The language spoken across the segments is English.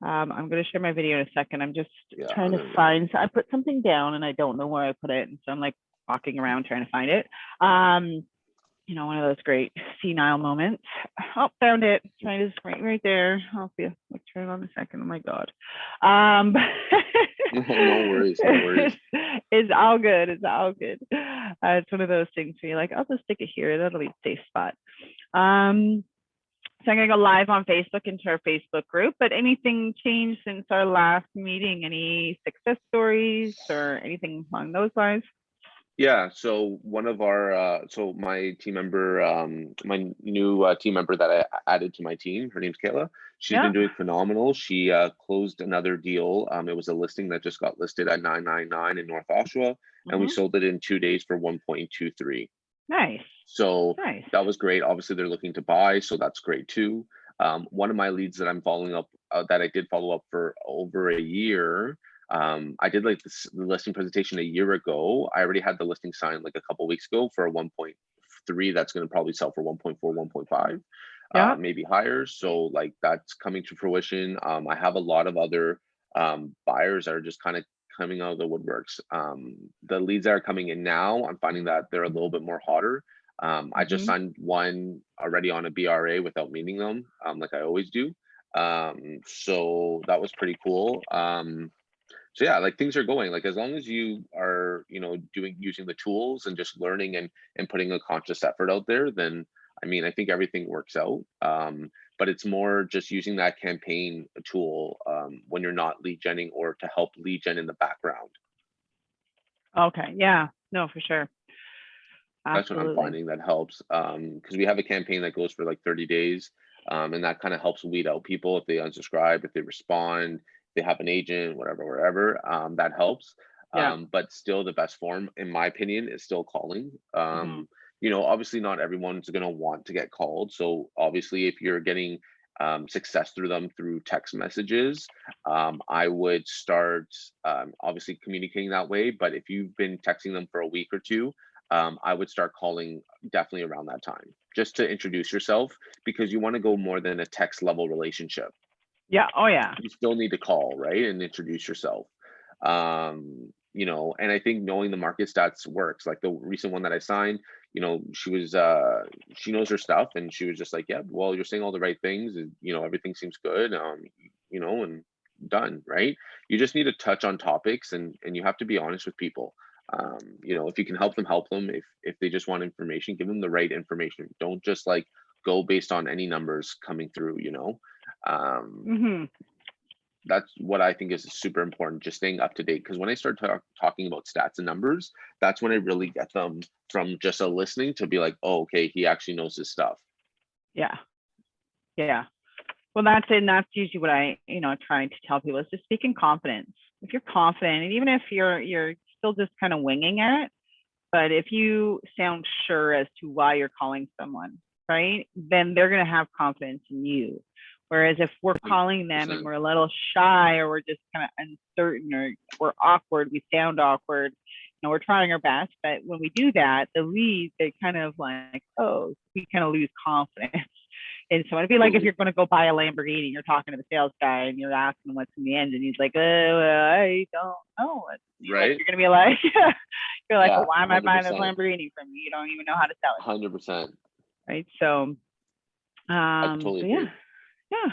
I'm going to share my video in a second. I'm just Yeah, trying I'm to gonna look. find, so I put something down and I don't know where I put it. And so I'm like walking around trying to find it. Um, one of those great senile moments. Oh, found it. Trying to right there. I'll be like turn it on a second. Oh my God. Um, No worries, no worries. it's all good. It's all good. It's one of those things where you're like, I'll just stick it here. That'll be a safe spot. So I'm going to go live on Facebook into our Facebook group. But anything changed since our last meeting? Any success stories or anything along those lines? Yeah, so one of our so my team member, my new team member that I added to my team, her name's Kayla. She's Yeah. been doing phenomenal. She closed another deal. It was a listing that just got listed at 999 in North Oshawa, and we Mm-hmm. sold it in 2 days for 1.23. Nice. So Nice. that was great. Obviously, they're looking to buy, so that's great too. One of my leads that I'm following up, that I did follow up for over a year. I did like the listing presentation a year ago. I already had the listing signed like a couple weeks ago for a 1.3 that's going to probably sell for 1.4, 1.5, Yeah. maybe higher. So like that's coming to fruition. I have a lot of other buyers that are just kind of coming out of the woodworks. The leads that are coming in now, I'm finding that they're a little bit more hotter. I just Mm-hmm. signed one already on a BRA without meeting them, like I always do. So that was pretty cool. So yeah, like things are going, like as long as you are, using the tools and just learning and putting a conscious effort out there, then I mean, I think everything works out. But it's more just using that campaign tool when you're not lead genning or to help lead gen in the background. Okay. Yeah. No, for sure. That's what I'm Absolutely. finding that helps. Because we have a campaign that goes for like 30 days. And that kind of helps weed out people if they unsubscribe, if they respond, if they have an agent, whatever, wherever. That helps. Yeah. But still the best form, in my opinion, is still calling. Mm-hmm. Obviously not everyone's gonna want to get called. So obviously if you're getting success through them through text messages, I would start obviously communicating that way. But if you've been texting them for a week or two, I would start calling definitely around that time just to introduce yourself because you want to go more than a text level relationship. Yeah. Oh, yeah. You still need to call, right? And introduce yourself. And I think knowing the market stats works. Like the recent one that I signed, she knows her stuff and she was just like, yeah, well, you're saying all the right things, and everything seems good. And done, right? You just need to touch on topics and you have to be honest with people. If you can help them. If they just want information, give them the right information. Don't just like go based on any numbers coming through. Um, Mm-hmm. that's what I think is super important, just staying up to date. Because when I start talking about stats and numbers, that's when I really get them from just a listening to be like, oh, okay, he actually knows his stuff. Yeah. Yeah. Well, that's it. And that's usually what I, trying to tell people is just speak in confidence. If you're confident, and even if you're still just kind of winging it, but if you sound sure as to why you're calling someone, right, then they're going to have confidence in you. Whereas if we're calling them and 100%. we're a little shy or we're just kind of uncertain or we're awkward, we sound awkward, we're trying our best. But when we do that, the leads, they kind of like, oh, we kind of lose confidence. And so it'd be like if Absolutely. you're going to go buy a Lamborghini, you're talking to the sales guy and you're asking him what's in the engine. He's like, oh, I don't know. Right? You're going to be like, you're like, well, Yeah, why am I buying this 100%. Lamborghini from you? You don't even know how to sell it, 100%. right? So, I totally so yeah, agree. yeah.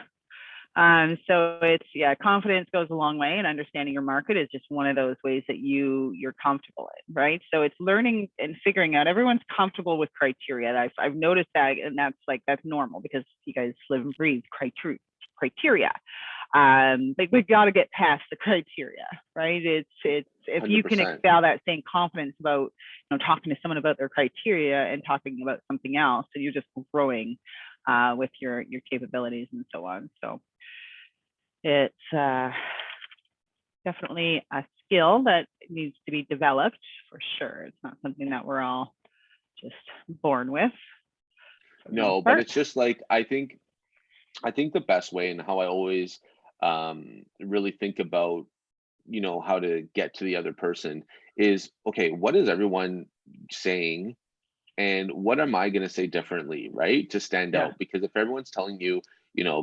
So it's confidence goes a long way, and understanding your market is just one of those ways that you're comfortable in, right? So it's learning and figuring out. Everyone's comfortable with criteria. I've noticed that, and that's normal because you guys live and breathe criteria. But we've got to get past the criteria, right? It's if you can 100%. expel that same confidence about talking to someone about their criteria and talking about something else, so you're just growing with your capabilities and so on. So it's definitely a skill that needs to be developed for sure. It's not something that we're all just born with for the most No, but part. it's just like I think the best way and how I always really think about how to get to the other person is, okay, what is everyone saying and what am I going to say differently, right, to stand Yeah. out? Because if everyone's telling you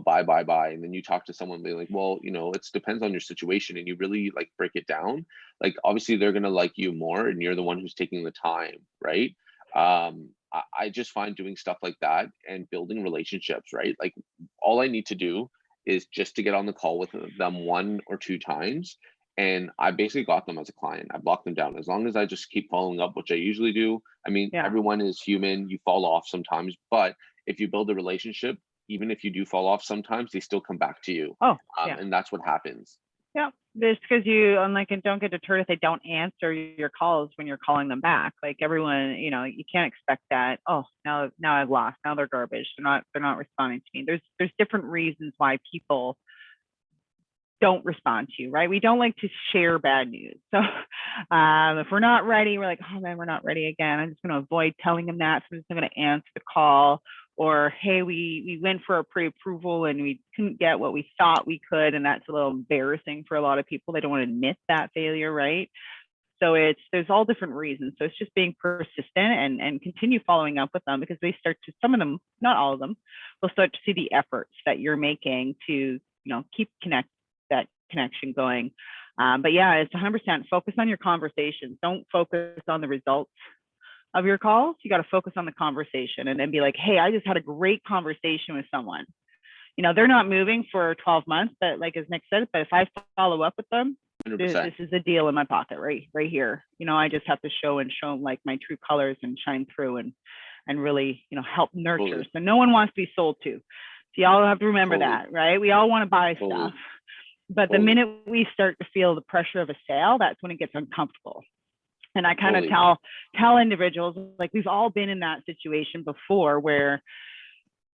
buy. And then you talk to someone being like, well, it depends on your situation, and you really like break it down. Like, obviously they're going to like you more, and you're the one who's taking the time, right? I just find doing stuff like that and building relationships, right? Like, all I need to do is just to get on the call with them 1 or 2 times, and I basically got them as a client. I blocked them down as long as I just keep following up, which I usually do. I mean, Yeah. everyone is human, you fall off sometimes, but if you build a relationship, even if you do fall off sometimes, they still come back to you. Oh, yeah. And that's what happens. Yeah. Just because you, unlike, and don't get deterred if they don't answer your calls when you're calling them back. Like, everyone, you can't expect that. Oh, now I've lost. Now they're garbage. They're not responding to me. There's different reasons why people don't respond to you, right? We don't like to share bad news. So if we're not ready, we're like, oh man, we're not ready again. I'm just going to avoid telling them that. So I'm just going to answer the call. Or, hey, we went for a pre-approval and we couldn't get what we thought we could. And that's a little embarrassing for a lot of people. They don't want to admit that failure, right? So there's all different reasons. So it's just being persistent and continue following up with them, because they start to, some of them, not all of them, will start to see the efforts that you're making to, keep that connection going. But yeah, it's 100% focus on your conversations. Don't focus on the results of your calls. You got to focus on the conversation, and then be like, hey, I just had a great conversation with someone. They're not moving for 12 months, but like as Nick said, but if I follow up with them, 100%. this is a deal in my pocket, right here. I just have to show like my true colors and shine through and really, help nurture. Totally. So no one wants to be sold to. So y'all have to remember Totally. that, right? We all want to buy Totally. stuff. But the minute we start to feel the pressure of a sale, that's when it gets uncomfortable. And I kind of tell individuals, like, we've all been in that situation before where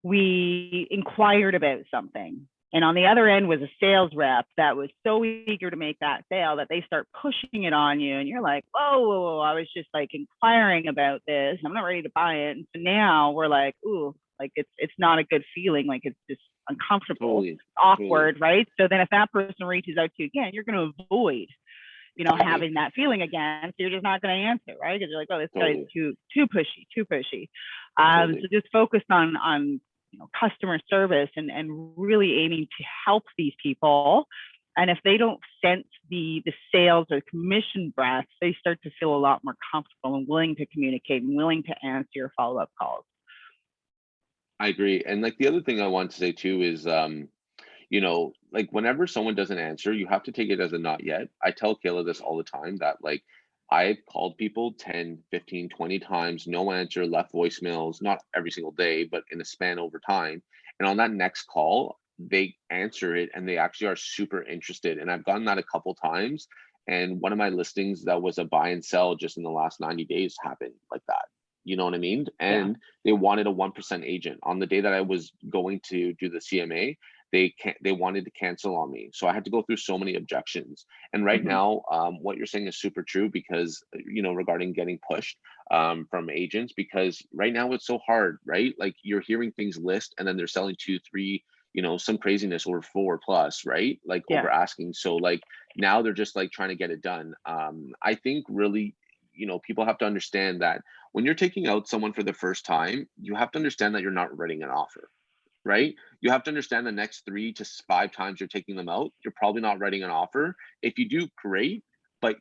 we inquired about something, and on the other end was a sales rep that was so eager to make that sale that they start pushing it on you, and you're like, whoa, I was just like inquiring about this, I'm not ready to buy it. And so now we're like, ooh, like it's not a good feeling, like it's just uncomfortable, awkward, right? So then if that person reaches out to you again, you're going to avoid having that feeling again. So you're just not going to answer, right? Because you're like, oh, this guy's too pushy. So just focus on customer service and really aiming to help these people. And if they don't sense the sales or commission breath, they start to feel a lot more comfortable and willing to communicate and willing to answer your follow-up calls. I agree. And like, the other thing I want to say too is, like, whenever someone doesn't answer, you have to take it as a not yet. I tell Kayla this all the time, that like, I've called people 10, 15, 20 times, no answer, left voicemails, not every single day, but in a span over time. And on that next call, they answer it and they actually are super interested. And I've gotten that a couple times. And one of my listings that was a buy and sell just in the last 90 days happened like that. You know what I mean? And they wanted a 1% agent. On the day that I was going to do the CMA, they wanted to cancel on me, so I had to go through so many objections. And right now, what you're saying is super true, because regarding getting pushed from agents, because right now it's so hard, right? Like, you're hearing things list and then they're selling 2, 3, some craziness over 4 plus, right? Like, over asking. So like, now they're just like trying to get it done. I think really, people have to understand that when you're taking out someone for the first time, you have to understand that you're not writing an offer, right? You have to understand the next 3 to 5 times you're taking them out, you're probably not writing an offer. If you do, great. But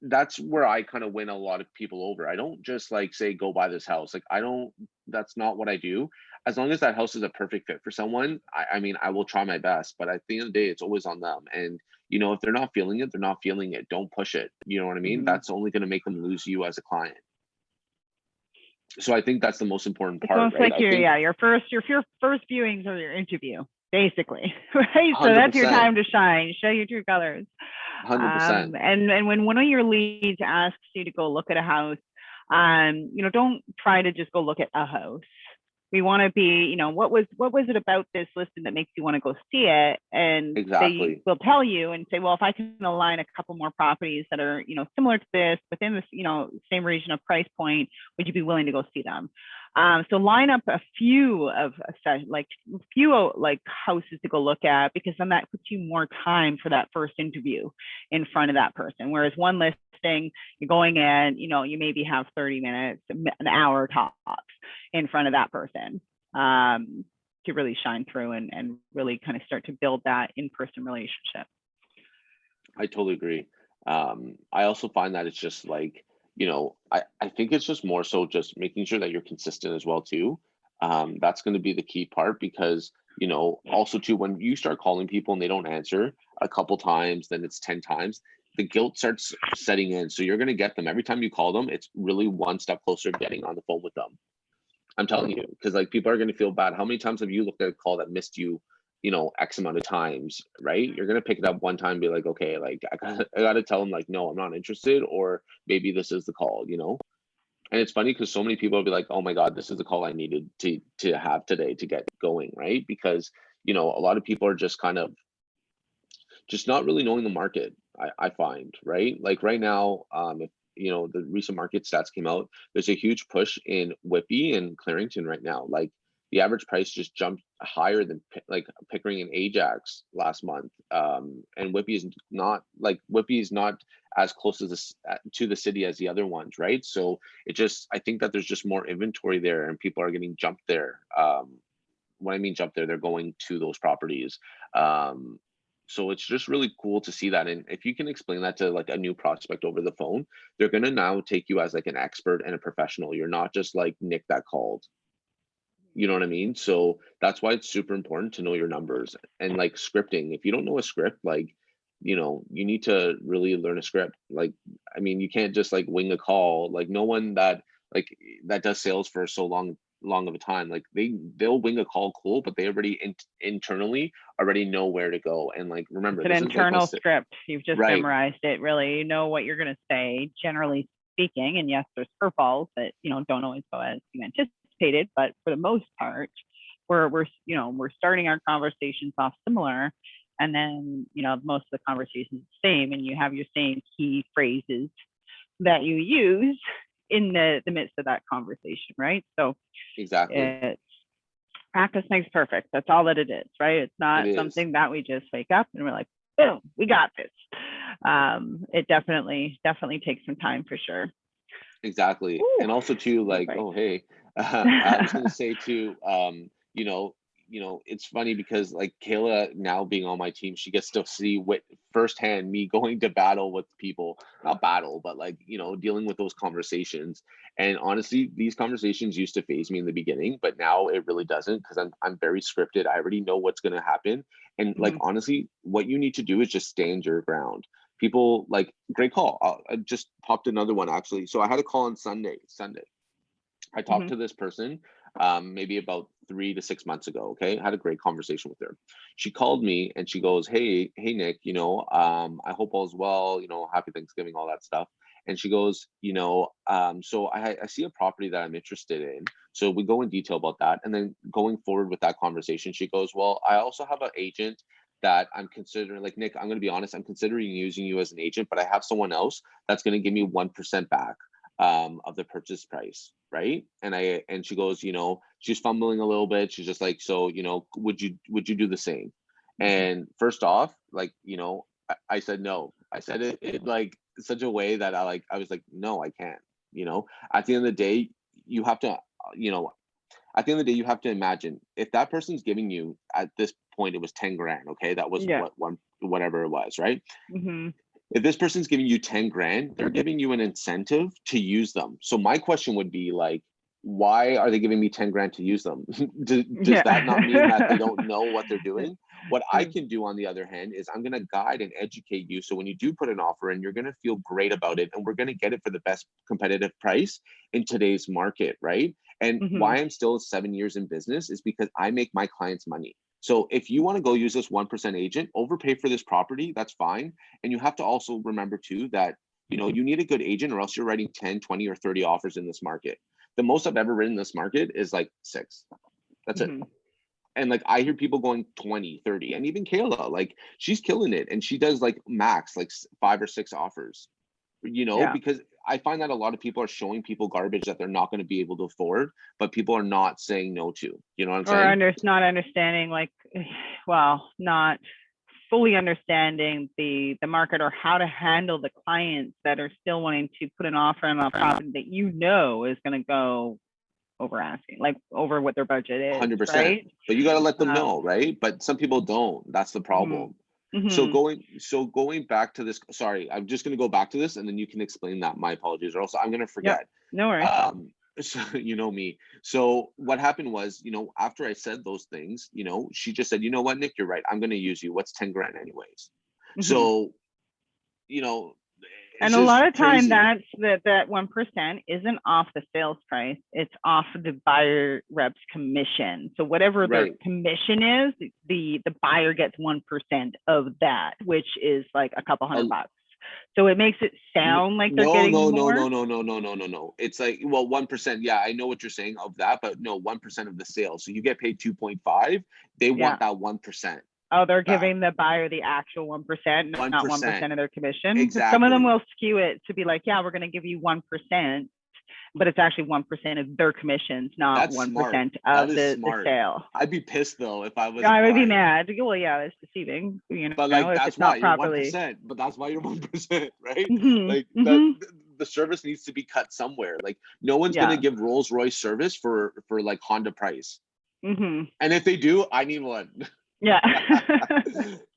that's where I kind of win a lot of people over. I don't just like say, go buy this house. Like, that's not what I do. As long as that house is a perfect fit for someone, I mean, I will try my best, but at the end of the day, it's always on them. And if they're not feeling it, they're not feeling it. Don't push it. You know what I mean? That's only going to make them lose you as a client. So I think that's the most important part. It's almost like your first viewings or your interview, basically, right? 100%. So that's your time to shine, show your true colors. 100%. And when one of your leads asks you to go look at a house, don't try to just go look at a house. We want to be, what was it about this listing that makes you want to go see it? And they will tell you and say, well, if I can align a couple more properties that are, similar to this within this, same region of price point, would you be willing to go see them? So line up a few houses to go look at, because then that puts you more time for that first interview in front of that person. Whereas one listing, you're going in, you maybe have 30 minutes, an hour tops in front of that person. really shine through and really kind of start to build that in-person relationship. I totally agree. I also find that it's just like, I think it's just more so just making sure that you're consistent as well too. That's going to be the key part because, also too, when you start calling people and they don't answer a couple times, then it's 10 times, the guilt starts setting in. So you're going to get them every time you call them. It's really one step closer to getting on the phone with them. I'm telling you, because like people are going to feel bad. How many times have you looked at a call that missed you, X amount of times, right? You're going to pick it up one time and be like, okay, like I gotta tell them like, no, I'm not interested, or maybe this is the call. And it's funny because so many people will be like, oh my God, this is the call I needed to have today to get going, right? Because, a lot of people are just kind of just not really knowing the market. I find, right? Like right now, if the recent market stats came out, there's a huge push in Whitby and Clarington right now. Like the average price just jumped higher than like Pickering and Ajax last month. And Whitby is not as close to the city as the other ones, right? So I think that there's just more inventory there and people are getting jumped there. When I mean jump there, they're going to those properties. So it's just really cool to see that. And if you can explain that to like a new prospect over the phone, they're going to now take you as like an expert and a professional. You're not just like Nick that called. You know what I mean? So that's why it's super important to know your numbers and like scripting. If you don't know a script, like, you need to really learn a script. Like, I mean, you can't just like wing a call. Like no one like that does sales for so long of a time, like they'll wing a call cool, but they already internally already know where to go. And like remember, it's an internal script. You've just right, memorized it. Really, you know what you're going to say, generally speaking. And yes, there's curveballs that don't always go as you anticipated, but for the most part, we're starting our conversations off similar, and then most of the conversations the same, and you have your same key phrases that you use in the midst of that conversation, right? So exactly, it's practice makes perfect. That's all that it is, right? It's not something that we just wake up and we're like, boom, we got this. It definitely takes some time for sure. exactly. Ooh, and also too, like, perfect. oh hey, I was gonna say too, it's funny because like Kayla now being on my team, she gets to see firsthand me going to battle with people, not battle, but like, dealing with those conversations. And honestly, these conversations used to phase me in the beginning, but now it really doesn't because I'm very scripted. I already know what's going to happen. And like, honestly, what you need to do is just stand your ground. People like, great call. I just popped another one actually. So I had a call on Sunday. I talked to this person maybe about 3 to 6 months ago. Okay, I had a great conversation with her. She called me and she goes, hey Nick, I hope all's well, happy Thanksgiving, all that stuff. And she goes, so I see a property that I'm interested in. So we go in detail about that. And then going forward with that conversation, she goes, well, I also have an agent that I'm considering. Like, Nick, I'm going to be honest, I'm considering using you as an agent, but I have someone else that's going to give me 1% back of the purchase price, right? And she goes, she's fumbling a little bit. She's just like, so, would you do the same? And first off, like, I said no. I said it like such a way that I was like, no, I can't. At the end of the day, you have to, at the end of the day, you have to imagine if that person's giving you at this point, it was 10 grand. Okay, that was whatever it was, right? If this person's giving you 10 grand, they're giving you an incentive to use them. So my question would be like, why are they giving me 10 grand to use them? Does that not mean that they don't know what they're doing? What I can do on the other hand is I'm going to guide and educate you. So when you do put an offer in, you're going to feel great about it. And we're going to get it for the best competitive price in today's market, right? And why I'm still 7 years in business is because I make my clients money. So if you want to go use this 1% agent, overpay for this property, that's fine. And you have to also remember too that, you need a good agent or else you're writing 10, 20, or 30 offers in this market. The most I've ever written in this market is like 6. That's it. And like, I hear people going 20, 30, and even Kayla, like she's killing it. And she does like max, like 5 or 6 offers, because I find that a lot of people are showing people garbage that they're not going to be able to afford, but people are not saying no to, you know what I'm saying? Or not understanding, like, well, not fully understanding the market or how to handle the clients that are still wanting to put an offer on a property that is going to go over asking, like over what their budget is, 100%. right? But you got to let them Um, know, right? But some people don't. That's the mhm, problem. So mhm. going back to this, sorry, I'm just going to go back to this and then you can explain that. My apologies, or else I'm going to Yep. forget. No worries. So you know me. So what happened was, after I said those things, she just said, you know what, Nick, you're right. I'm going to use you. What's 10 grand anyways? Mhm. So, you know, it's And a lot just of time crazy. that 1% isn't off the sales price. It's off of the buyer rep's commission. So whatever their Right. commission is, the buyer gets 1% of that, which is like a couple A, $100. So it makes it sound like they're No, getting no, no, more. no, no, no, no, no, no, no. It's like, well, 1%. Yeah, I know what you're saying of that, but no, 1% of the sale. So you get paid 2.5. They Yeah. want that 1% Oh, they're back. giving the buyer the actual 1%, not 1%. 1% of their commission. Because some of them Exactly. will skew it to be like, yeah, we're going to give you 1%, but it's actually 1% of their commissions, not That's smart. 1% That of is the smart. sale. I'd be pissed though if I was a I would be client. mad. Well, yeah, it's deceiving, But like if that's it's why not you're properly. 1%. But that's why you're 1%, right? Hmm. Like Hmm. the service needs to be cut somewhere. Like no one's gonna Yeah. give Rolls Royce service for like Honda price. Hmm. And if they do, I need one. Yeah.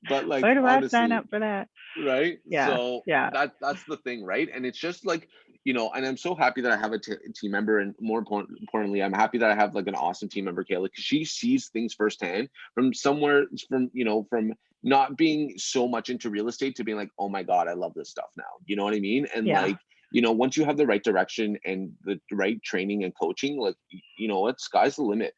But like Why do I sign honestly, up for that? right? Yeah. So Yeah. that's the thing, right? And it's just like, and I'm so happy that I have a team member, and more importantly, I'm happy that I have like an awesome team member, Kayla, because she sees things firsthand from somewhere, from not being so much into real estate to being like, oh my God, I love this stuff now. You know what I mean? And Yeah. like, once you have the right direction and the right training and coaching, like, what, sky's the limit.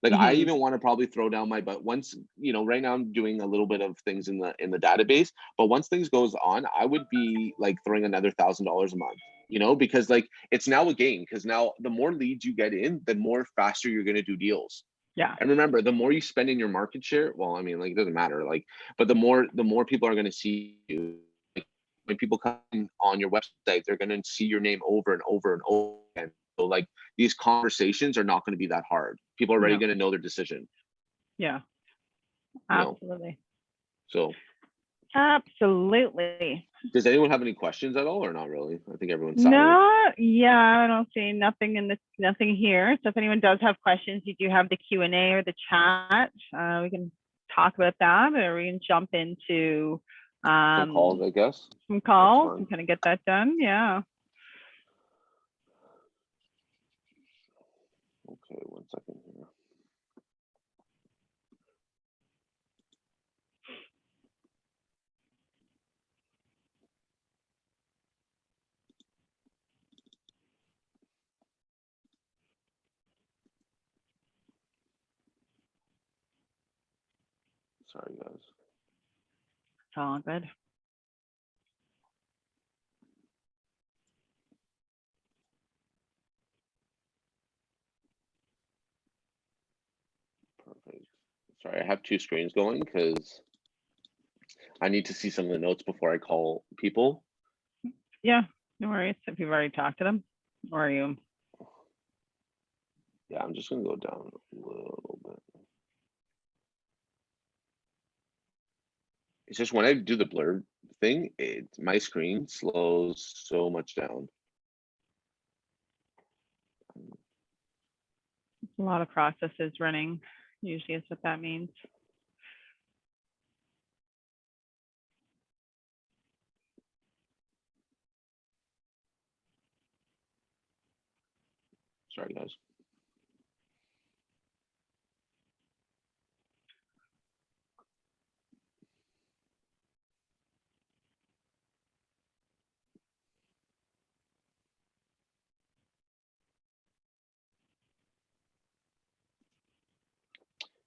Like I Hmm. even want to probably throw down my butt once, right now I'm doing a little bit of things in the database, but once things goes on, I would be like throwing another $1,000 a month, because like it's now a game, because now the more leads you get in, the more faster you're going to do deals. Yeah. And remember, the more you spend in your market share, well, I mean, like it doesn't matter, like, but the more people are going to see you. Like, when people come on your website, they're going to see your name over and over and over again. So like these conversations are not going to be that hard. People are already No. going to know their decision, Yeah. you know. Absolutely. So Absolutely. does anyone have any questions at all or not really? I think everyone's silent. No, yeah, I don't see nothing here. So if anyone does have questions, you do have the Q&A or the chat. We can talk about that, or we can jump into Some calls, I guess. some That's calls fine. and kind of get that done. Yeah. Okay, 1 second here. Sorry, guys. It's all good. Perfect. Sorry, I have two screens going because I need to see some of the notes before I call people. Yeah, no worries. If you've already talked to them, or you. Yeah, I'm just gonna go down a little bit. It's just when I do the blur thing, my screen slows so much down. A lot of processes running. Usually is what that means. Sorry, guys.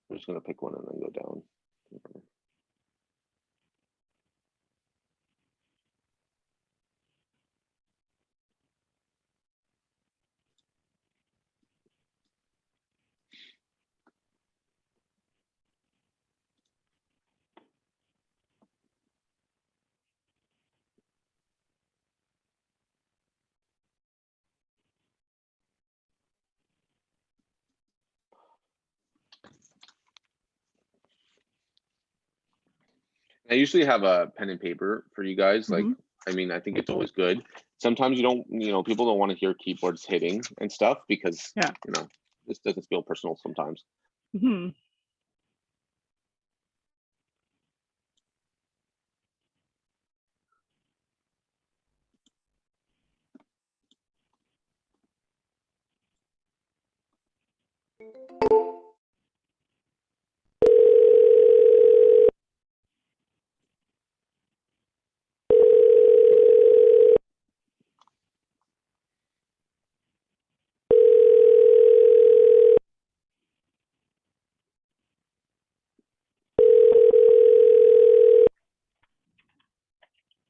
I'm just gonna pick one and then go down. I usually have a pen and paper for you guys, like Mm-hmm. I mean, I think it's always good. Sometimes you don't, people don't want to hear keyboards hitting and stuff because, Yeah. this doesn't feel personal sometimes. Mhm.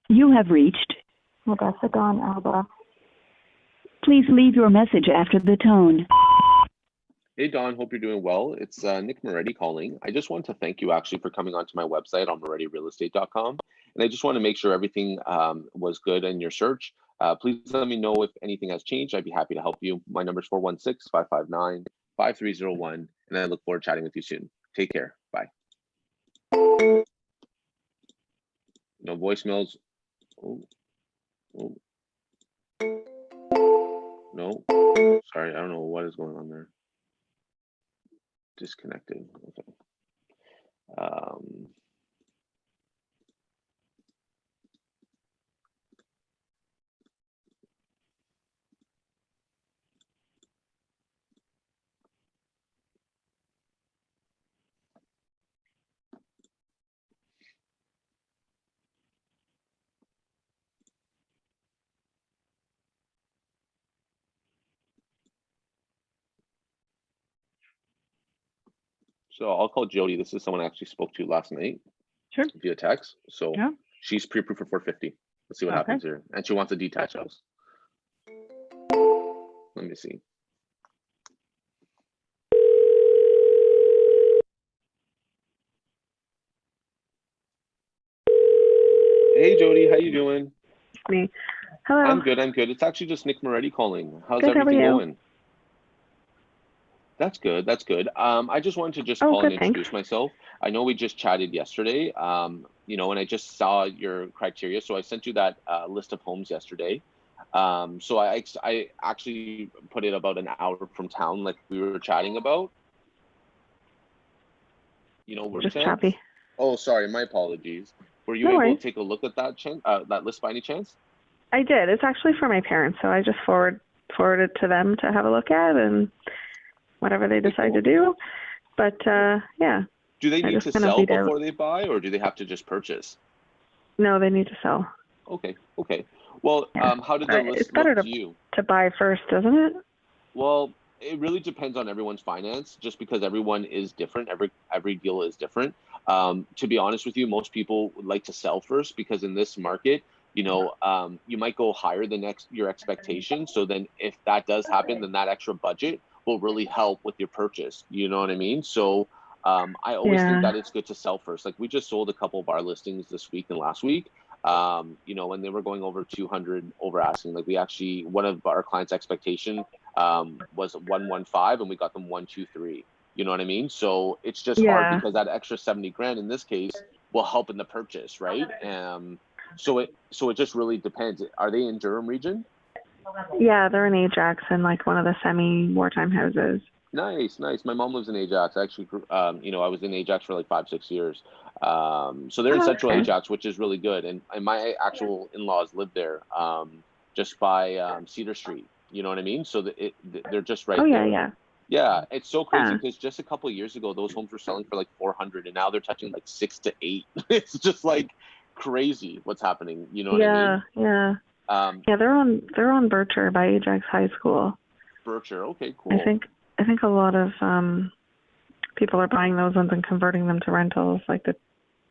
You have reached Megasagon Alba. Please leave your message after the tone. Hey, Don, hope you're doing well. It's Nick Moretti calling. I just want to thank you actually for coming onto my website on morettirealestate.com. And I just want to make sure everything was good in your search. Please let me know if anything has changed. I'd be happy to help you. My number is 416-559-5301. And I look forward to chatting with you soon. Take care. Bye. No voicemails. Oh, oh. No. Sorry, I don't know what is going on there. Disconnected. Okay. So I'll call Jody. This is someone I actually spoke to last night. Sure. Via text. So Yeah. she's pre-approved for 450. Let's see what happens here. And she wants a detached house. Let me see. Hey Jody, how you doing? Me. Hello. I'm good. It's actually just Nick Moretti calling. How's Good, how are everything you? going? That's good. I just wanted to just Oh, call good, and thanks. introduce myself. I know we just chatted yesterday, and I just saw your criteria. So I sent you that list of homes yesterday. So I actually put it about an hour from town, like we were chatting about. Where Just it's at? choppy. Oh, sorry, my apologies. Were you No able worries. to take a look at that that list by any chance? I did. It's actually for my parents, so I just forwarded to them to have a look at and whatever they decide to do. But yeah. Do they I need just to kind of sell beat out. before they buy, or do they have to just purchase? No, they need to sell. Okay. Well, Yeah. how did the list It's better look to you? to buy first, isn't it? Well, it really depends on everyone's finance, just because everyone is different. Every deal is different. To be honest with you, most people would like to sell first because in this market, you might go higher than your expectation. So then if that does happen, then that extra budget will really help with your purchase. You know what I mean? So I always think that it's good to sell first. Like we just sold a couple of our listings this week and last week. And they were going over 200 over asking. Like we actually, one of our clients' expectation was 115 and we got them 123. You know what I mean? So it's just hard because that extra 70 grand in this case will help in the purchase, right? So it just really depends. Are they in Durham region? Yeah, they're in Ajax in like one of the semi-wartime houses. Nice. My mom lives in Ajax. Actually, I was in Ajax for like 5-6 years. So they're in Central Ajax, which is really good. And my actual in-laws live there, just by Cedar Street. You know what I mean? So they're just right there. Yeah. Yeah, it's so crazy because just a couple of years ago, those homes were selling for like 400, and now they're touching like 6 to 8. It's just like crazy what's happening. You know what I mean? Yeah. Yeah, they're on Bircher by Ajax High School. Bircher, okay, cool. I think a lot of people are buying those ones and converting them to rentals, like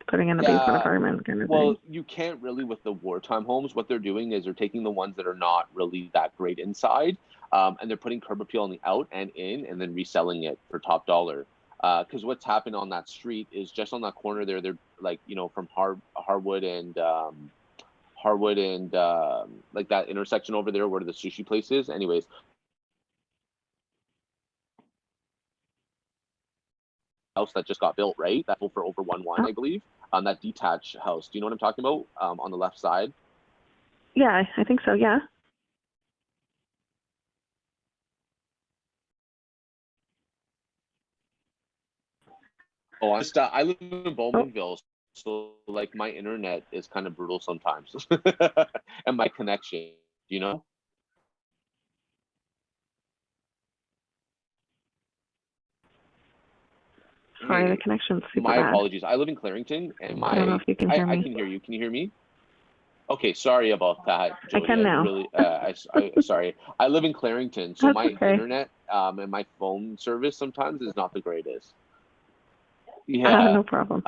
putting in the basement apartment kind of thing. Well, you can't really with the wartime homes. What they're doing is they're taking the ones that are not really that great inside, and they're putting curb appeal on the out and in, and then reselling it for top dollar. Because what's happened on that street is just on that corner there, they're like from Harwood and like that intersection over there where the sushi place is. Anyways. House that just got built, right? That sold for over 1.1, I believe. That detached house. Do you know what I'm talking about? On the left side. Yeah, I think so. Yeah. Oh, I live in Bowmanville, so like my internet is kind of brutal sometimes, and my connection, you know. Sorry, the Hey, connection's super my bad. apologies. I live in Clarington, and I don't know if you can hear I me. can hear you. Can you hear me? Okay, sorry about that, I Jody. can now. Really, sorry. I live in Clarington, so That's my okay. internet and my phone service sometimes is not the greatest. Yeah. No problem.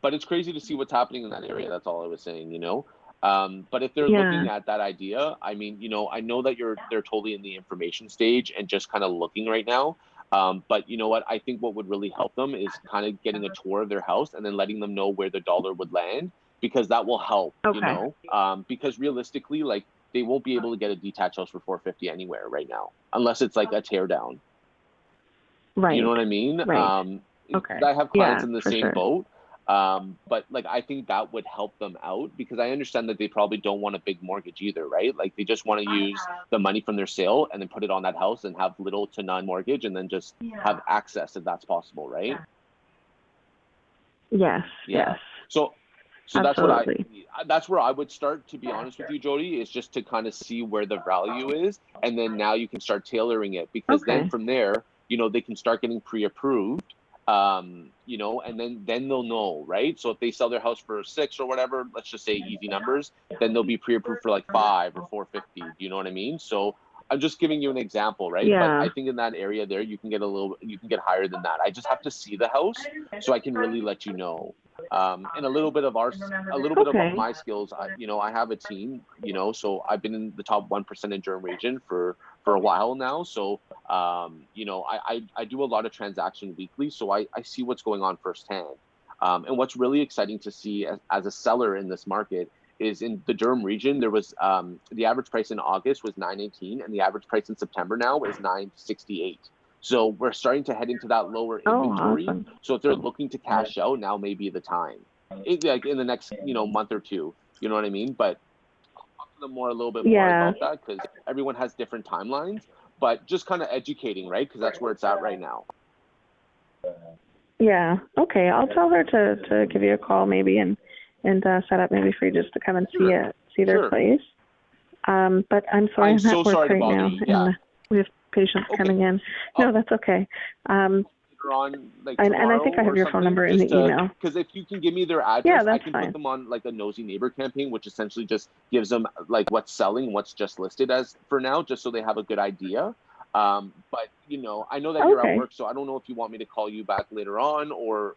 But it's crazy to see what's happening in that area. That's all I was saying, you know. But if they're Yeah. looking at that idea, I mean, you know, I know that they're totally in the information stage and just kind of looking right now. But you know what? I think what would really help them is kind of getting a tour of their house and then letting them know where the dollar would land, because that will help, you Okay. know. Because realistically, like they won't be able to get a detached house for 450 anywhere right now, unless it's like a tear down. Right. You know what I mean? Right. Okay. I have clients Yeah, in the for same sure. boat. But like I think that would help them out, because I understand that they probably don't want a big mortgage either, right? Like they just want to use the money from their sale and then put it on that house and have little to none mortgage and then just have access if that's possible, right? Yes. Yeah. Yes. So Absolutely. that's where I would start, to be honest with you, Jody, is just to kind of see where the value is, and then now you can start tailoring it, because then Okay. from there, you know, they can start getting pre-approved, you know, and then they'll know, right? So if they sell their house for 6 or whatever, let's just say easy numbers, then they'll be pre-approved for like 5 or 450. Do you know what I mean? So I'm just giving you an example, right? But Yeah. I think in that area there, you can get higher than that. I just have to see the house so I can really let you know. And a little bit of Okay. my skills. You know, I have a team, you know, so I've been in the top 1% in Durham region for a while now. So, you know, I do a lot of transaction weekly, so I see what's going on firsthand. And what's really exciting to see as a seller in this market is in the Durham region, there was the average price in August was 918, and the average price in September now is 968. So we're starting to head into that lower inventory. Awesome. So if they're looking to cash out, now may be the time. Like in the next, you know, month or two. You know what I mean? But I'll talk to them a little bit more Yeah. about that, because everyone has different timelines. But just kind of educating, right? Because that's where it's at right now. Yeah. Okay. I'll tell her to give you a call maybe and set up maybe for you just to come and see their Sure. place. But I'm sorry, I'm I'm so at work sorry to right bother now, you. Yeah. and we have patients Okay. coming in. No, that's okay. Later on, like And I tomorrow think I have or your phone something, number in the just to, email. because if you can give me their address, Yeah, I that's can fine. put them on like a nosy neighbor campaign, which essentially just gives them like what's selling, what's just listed as for now, just so they have a good idea. But you know, I know that you're at Okay. work, so I don't know if you want me to call you back later on or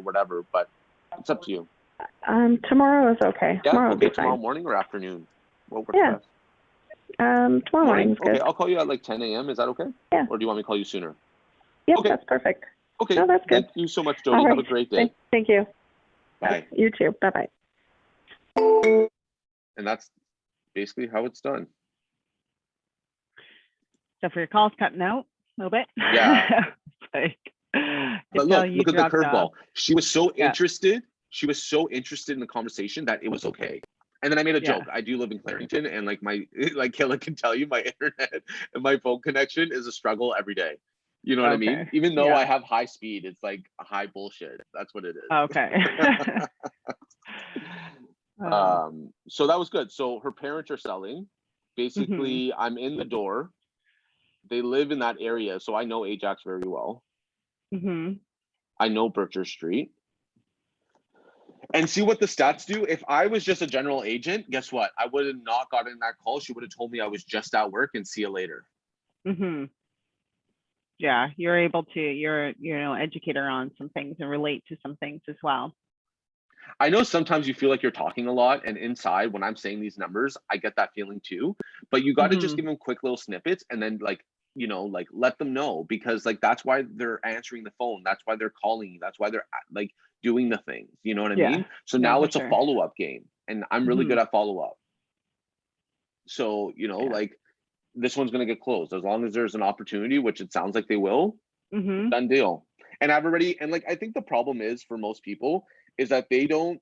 whatever, but it's up to you. Tomorrow is okay. Yeah. Tomorrow will Okay. be Tomorrow fine. morning or afternoon? What works Yeah. best? Tomorrow morning is Okay. good. I'll call you at like 10 a.m. Is that okay? Yeah. Or do you want me to call you sooner? Yeah, Okay. that's perfect. Okay. No, that's good. Thank you so much, Jody. All Have right. a great day. Thank you. Bye. You too. Bye-bye. And that's basically how it's done. So for your calls cutting out a little bit. Yeah. Like, But until look you at the dropped curveball. off. She was so Yeah. interested. She was so interested in the conversation that it was okay. And then I made a Yeah. joke. I do live in Clarington, and like like Kayla can tell you, my internet and my phone connection is a struggle every day. You know what I mean? Okay. Even though Yeah. I have high speed, it's like a high bullshit. That's what it is. Okay. So that was good. So her parents are selling. Basically, Mm-hmm. I'm in the door. They live in that area, so I know Ajax very well. Mm-hmm. I know Bircher Street. And see what the stats do. If I was just a general agent, guess what? I would have not gotten that call. She would have told me I was just at work and see you later. Mm-hmm. Yeah, you're able to, educate her on some things and relate to some things as well. I know sometimes you feel like you're talking a lot, and inside when I'm saying these numbers, I get that feeling too. But you got to just give them quick little snippets and then like, you know, like let them know, because like that's why they're answering the phone. That's why they're calling you. That's why they're like doing the things. You know what I mean? So No, now for it's a sure. follow-up game, and I'm really good at follow-up. So, you know, Yeah. like this one's going to get closed as long as there's an opportunity, which it sounds like they will. Done deal. And I've already, and like I think the problem is for most people is that they don't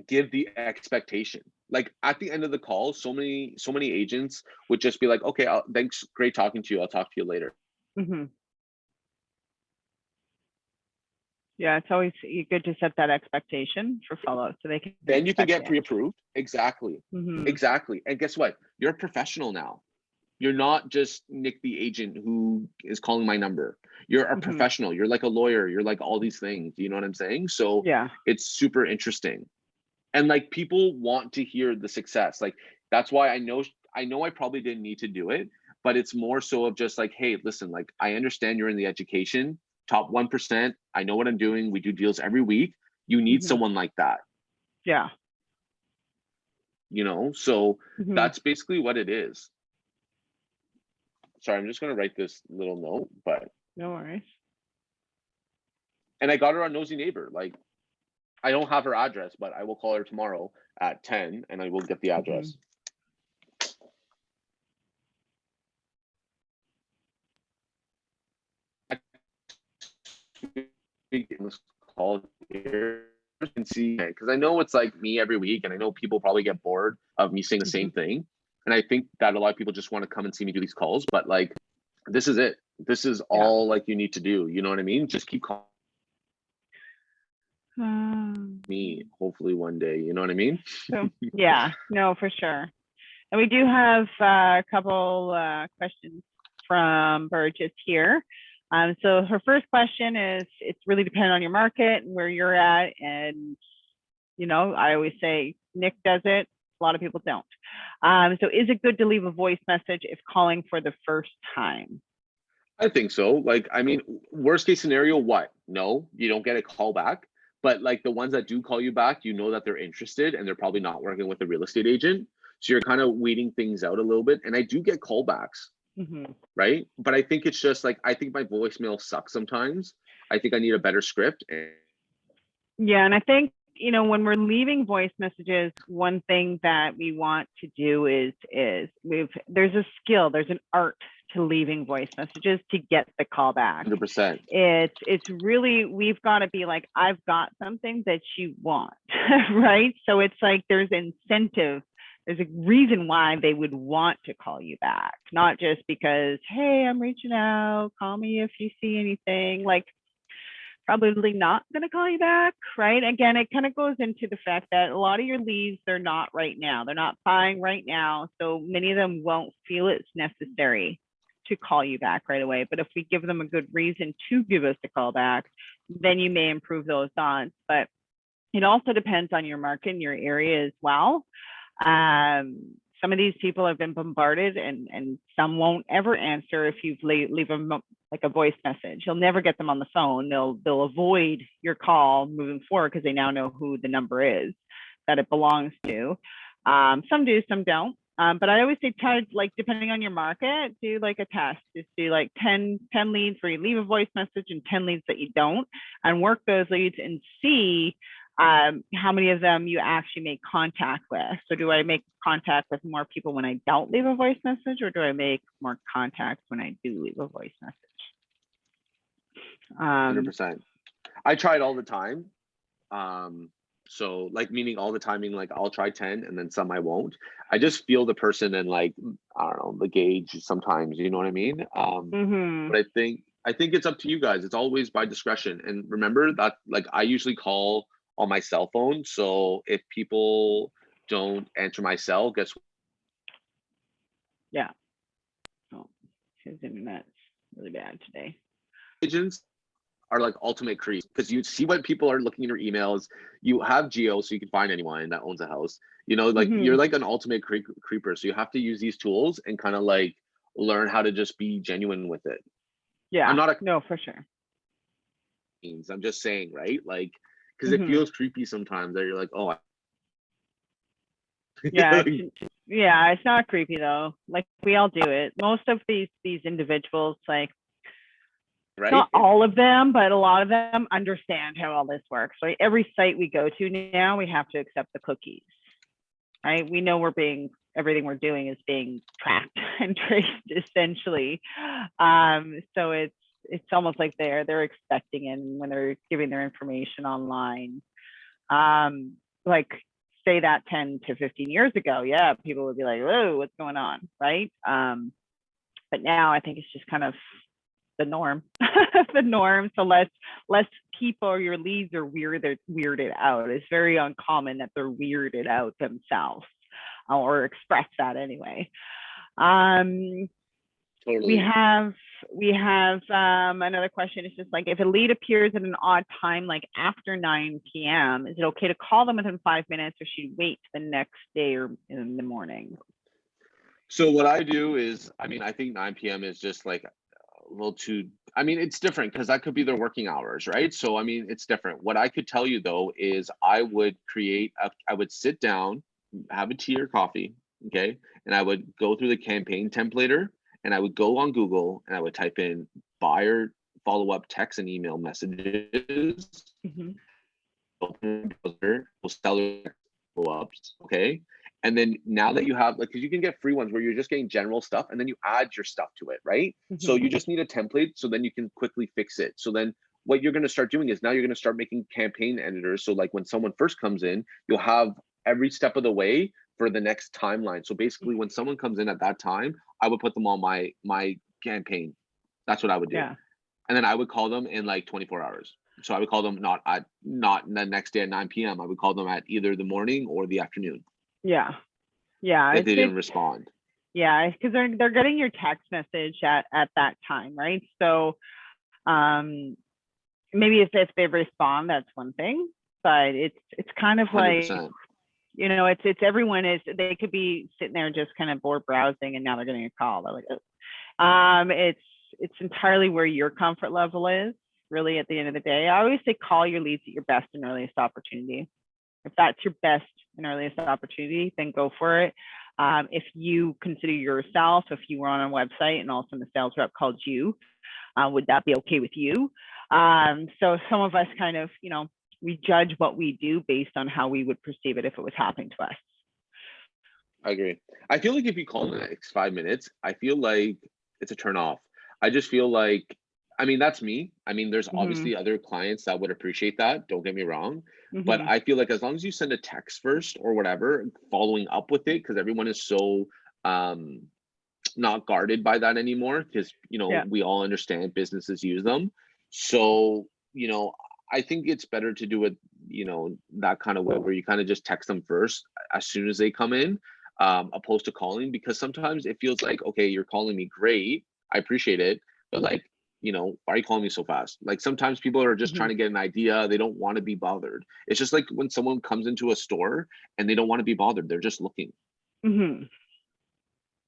give the expectation. like at the end of the call, so many agents would just be like, okay, thanks, great talking to you, I'll talk to you later. Mm-hmm. Yeah, it's always good to set that expectation for follow-up so they can. Then you can get it. pre-approved. Exactly. Mm-hmm. Exactly. And guess what? You're a professional now. You're not just Nick the agent who is calling my number. You're a professional. You're like a lawyer. You're like all these things. You know what I'm saying? So Yeah, it's super interesting. And like people want to hear the success. Like that's why I know I probably didn't need to do it, but it's more so of just like, hey, listen, like I understand you're in the education, top 1%. I know what I'm doing. We do deals every week. You need someone like that. yeah. You know, so that's basically what it is. Sorry, I'm just gonna write this little note, but No worries. and I got her on Nosy Neighbor. Like I don't have her address, but I will call her tomorrow at 10 and I will get the address. In this call here and see, because I know it's like me every week, and I know people probably get bored of me saying the same thing. And I think that a lot of people just want to come and see me do these calls, but like this is it. This is all like you need to do. You know what I mean? Just keep calling me, hopefully one day. You know what I mean? So yeah, no, for sure. And we do have a couple questions from Burgess here. So her first question is, it's really dependent on your market and where you're at. And, you know, I always say Nick does it. A lot of people don't. So is it good to leave a voice message if calling for the first time? I think so. Like, I mean, worst case scenario, what? No, you don't get a call back. But like the ones that do call you back, you know that they're interested and they're probably not working with a real estate agent. So you're kind of weeding things out a little bit. And I do get callbacks, right? But I think it's just like, I think my voicemail sucks sometimes. I think I need a better script. Yeah, and I think, you know, when we're leaving voice messages, one thing that we want to do is there's a skill, there's an art to leaving voice messages to get the call back. 100%. It's really, we've got to be like, I've got something that you want, right? So it's like there's incentive. There's a reason why they would want to call you back, not just because, hey, I'm reaching out, call me if you see anything. Like, probably not going to call you back, right? Again, it kind of goes into the fact that a lot of your leads, they're not right now. They're not buying right now. So many of them won't feel it's necessary to call you back right away. But if we give them a good reason to give us a call back, then you may improve those odds. But it also depends on your market and your area as well. Some of these people have been bombarded, and some won't ever answer if you leave them like a voice message. You'll never get them on the phone. They'll avoid your call moving forward because they now know who the number is that it belongs to. Some do, some don't. But I always say, like, depending on your market, do like a test. Just do like 10 leads where you leave a voice message and 10 leads that you don't, and work those leads and see how many of them you actually make contact with. So do I make contact with more people when I don't leave a voice message, or do I make more contacts when I do leave a voice message? 100%. I try it all the time. So like, meaning all the time, meaning like I'll try 10 and then some I won't. I just feel the person and like, I don't know, the gauge sometimes, you know what I mean? But I think it's up to you guys. It's always by discretion. And remember that, like, I usually call on my cell phone. So if people don't answer my cell, guess what? Yeah. Oh, his internet's really bad today. Agents are like ultimate creeps, because you see what people are looking in your emails. You have geo, so you can find anyone that owns a house. You know, like you're like an ultimate creeper. So you have to use these tools and kind of like learn how to just be genuine with it. Yeah. I'm not no, for sure. I'm just saying, right? Like, because it feels creepy sometimes that you're like, oh. Yeah. Yeah, it's not creepy though. Like, we all do it. Most of these individuals, like, right? Not all of them, but a lot of them understand how all this works. Right? Every site we go to now, we have to accept the cookies. Right? We know everything we're doing is being tracked and traced essentially. So it's almost like they're expecting it when they're giving their information online. Like, say that 10 to 15 years ago, yeah, people would be like, whoa, what's going on, right? But now I think it's just kind of the norm, the norm. So less people or your leads are weirded out. It's very uncommon that they're weirded out themselves or express that anyway. Totally. We have another question. It's just like, if a lead appears at an odd time, like after 9 p.m., is it okay to call them within 5 minutes, or should you wait the next day or in the morning? So what I do is, I mean, I think 9 p.m. is just like a little too, I mean, it's different because that could be their working hours, right? So, I mean, it's different. What I could tell you though, is I would I would sit down, have a tea or coffee, okay? And I would go through the campaign templater, and I would go on Google and I would type in buyer follow-up text and email messages, open browser, seller follow-ups, okay? And then now that you have, like, because you can get free ones where you're just getting general stuff and then you add your stuff to it, right? So you just need a template, so then you can quickly fix it. So then what you're going to start doing is now you're going to start making campaign editors. So like when someone first comes in, you'll have every step of the way for the next timeline. So basically when someone comes in at that time, I would put them on my campaign. That's what I would do. Yeah. And then I would call them in like 24 hours. So I would call them not the next day at 9 p.m. I would call them at either the morning or the afternoon. Yeah. If they didn't respond. Yeah, because they're getting your text message at that time, right? So maybe if they respond, that's one thing, but it's kind of 100%. like, you know, it's everyone is, they could be sitting there just kind of bored browsing and now they're getting a call. They're like, oh. It's entirely where your comfort level is, really, at the end of the day. I always say call your leads at your best and earliest opportunity. If that's your best and earliest opportunity, then go for it. If you consider yourself, if you were on a website and all of a sudden the sales rep called you, would that be okay with you? So some of us kind of, you know, we judge what we do based on how we would perceive it if it was happening to us. I agree. I feel like if you call in the next 5 minutes, I feel like it's a turn off. I just feel like, I mean, that's me. I mean, there's obviously other clients that would appreciate that. Don't get me wrong. But I feel like as long as you send a text first or whatever, following up with it, because everyone is so not guarded by that anymore, because, you know, we all understand businesses use them. So, you know, I think it's better to do it, you know, that kind of way where you kind of just text them first as soon as they come in, opposed to calling, because sometimes it feels like, okay, you're calling me, great, I appreciate it, but like, you know, why are you calling me so fast? Like sometimes people are just trying to get an idea. They don't want to be bothered. It's just like when someone comes into a store and they don't want to be bothered, they're just looking.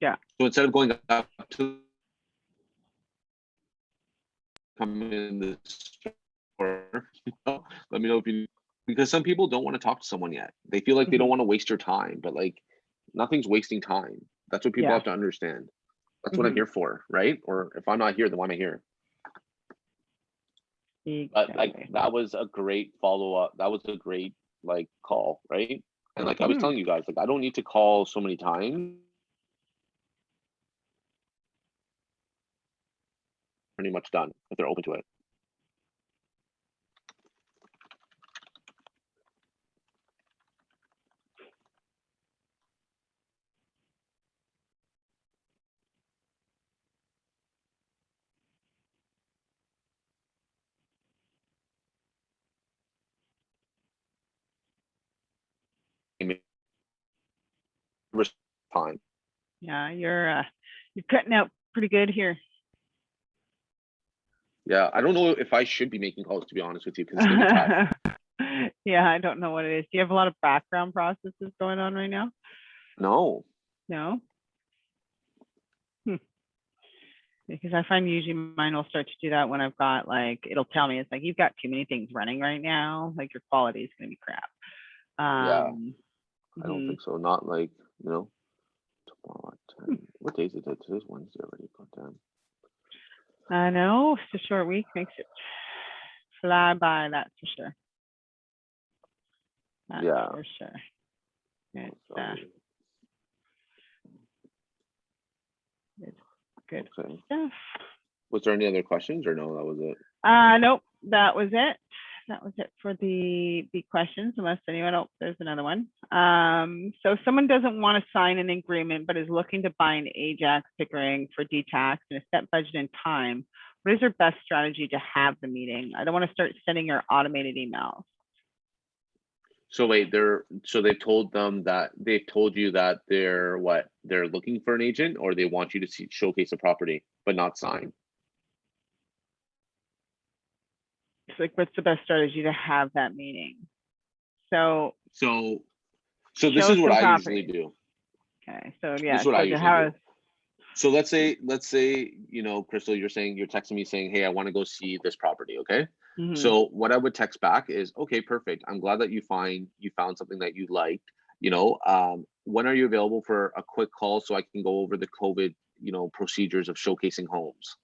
Yeah. So instead of going up to come in the store, you know, let me know if you, because some people don't want to talk to someone yet. They feel like they don't want to waste your time, but like nothing's wasting time. That's what people have to understand. That's what I'm here for, right? Or if I'm not here, then why am I here? But like that was a great follow-up. That was a great like call, right? And like I was telling you guys, like I don't need to call so many times. Pretty much done if they're open to it. Time. Yeah, you're cutting out pretty good here. Yeah, I don't know if I should be making calls, to be honest with you, because it's gonna be tough. Yeah, I don't know what it is. Do you have a lot of background processes going on right now? No. No? Because I find usually mine will start to do that when I've got like, it'll tell me, it's like, you've got too many things running right now. Like your quality is going to be crap. Yeah, I don't think so. Not like, you know, tomorrow at 10. What day is it? Today's Wednesday already. God damn. I know, it's a short week, makes it fly by, that's for sure. That's for sure. It's good stuff. Was there any other questions or no, that was it? Nope, that was it. that was it for the questions, unless anyone else, there's another one. So if someone doesn't want to sign an agreement, but is looking to buy an Ajax Pickering for D-tax in a set budget and time, what is their best strategy to have the meeting? I don't want to start sending your automated emails. So wait, they've told you that they're looking for an agent, or they want you to showcase a property but not sign. It's like, what's the best strategy to have that meeting? So this is what I usually do. Okay, so yeah, This is what I so usually do. So let's say, Crystal, you're texting me saying, hey, I want to go see this property. Okay. Mhm. So what I would text back is, okay, perfect. I'm glad that you found something that you liked. When are you available for a quick call so I can go over the COVID, procedures of showcasing homes?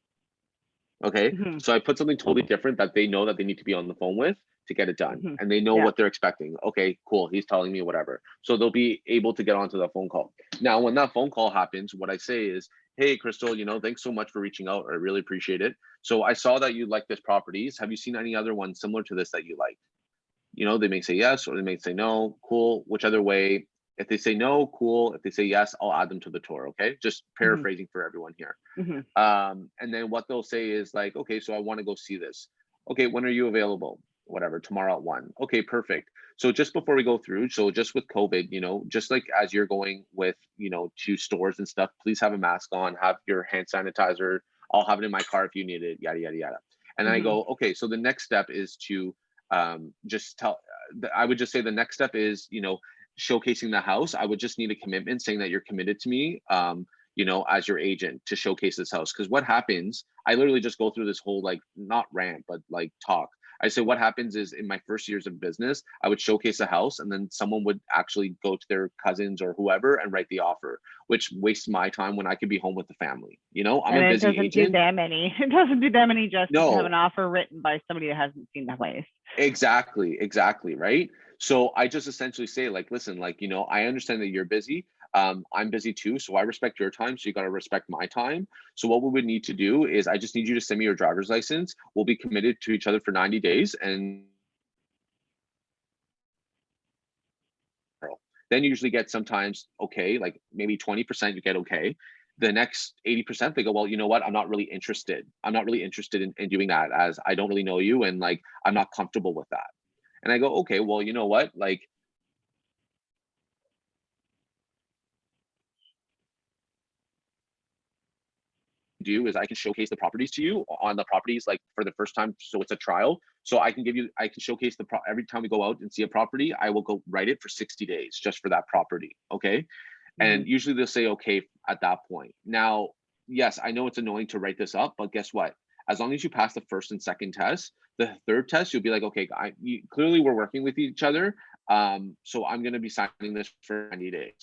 Okay. Mhm. So I put something totally different that they know that they need to be on the phone with to get it done. Mhm. And they know Yeah. what they're expecting. Okay, cool. He's telling me whatever. So they'll be able to get onto the phone call. Now, when that phone call happens, what I say is, hey, Crystal, thanks so much for reaching out. I really appreciate it. So I saw that you like this properties. Have you seen any other ones similar to this that you like? They may say yes, or they may say no. Cool. Which other way? If they say no, cool. If they say yes, I'll add them to the tour. Okay. Just paraphrasing for everyone here. Mhm. And then what they'll say is like, okay, so I want to go see this. Okay, when are you available? Whatever, tomorrow at 1. Okay, perfect. So just before we go through, so just with COVID, just like as you're going with, to stores and stuff, please have a mask on, have your hand sanitizer. I'll have it in my car if you need it, yada, yada, yada. And I go, okay, so the next step is to I would just say the next step is, showcasing the house. I would just need a commitment saying that you're committed to me, as your agent to showcase this house. Because what happens, I literally just go through this whole, like, not rant, but like talk. I say what happens is in my first years of business, I would showcase a house and then someone would actually go to their cousins or whoever and write the offer, which wastes my time when I could be home with the family. I'm And a it busy doesn't do agent. them any. It doesn't do them any justice to have an No, offer written by somebody that hasn't seen the place. exactly, right? So I just essentially say, like, listen, like, I understand that you're busy. I'm busy too, so I respect your time, so you got to respect my time. So what we would need to do is I just need you to send me your driver's license. We'll be committed to each other for 90 days, and then you usually get sometimes okay, like maybe 20% you get okay. The next 80% they go, well, you know what, I'm not really interested in doing that, as I don't really know you, and like I'm not comfortable with that. And I go, okay, well, you know what, like, do is I can showcase the properties to you on the properties, like, for the first time, so it's a trial. So I can showcase every time we go out and see a property, I will go write it for 60 days just for that property. Okay. And usually they'll say okay at that point. Now, yes, I know it's annoying to write this up, but guess what, as long as you pass the first and second test, the third test, you'll be like, okay, clearly we're working with each other. So I'm going to be signing this for 90 days.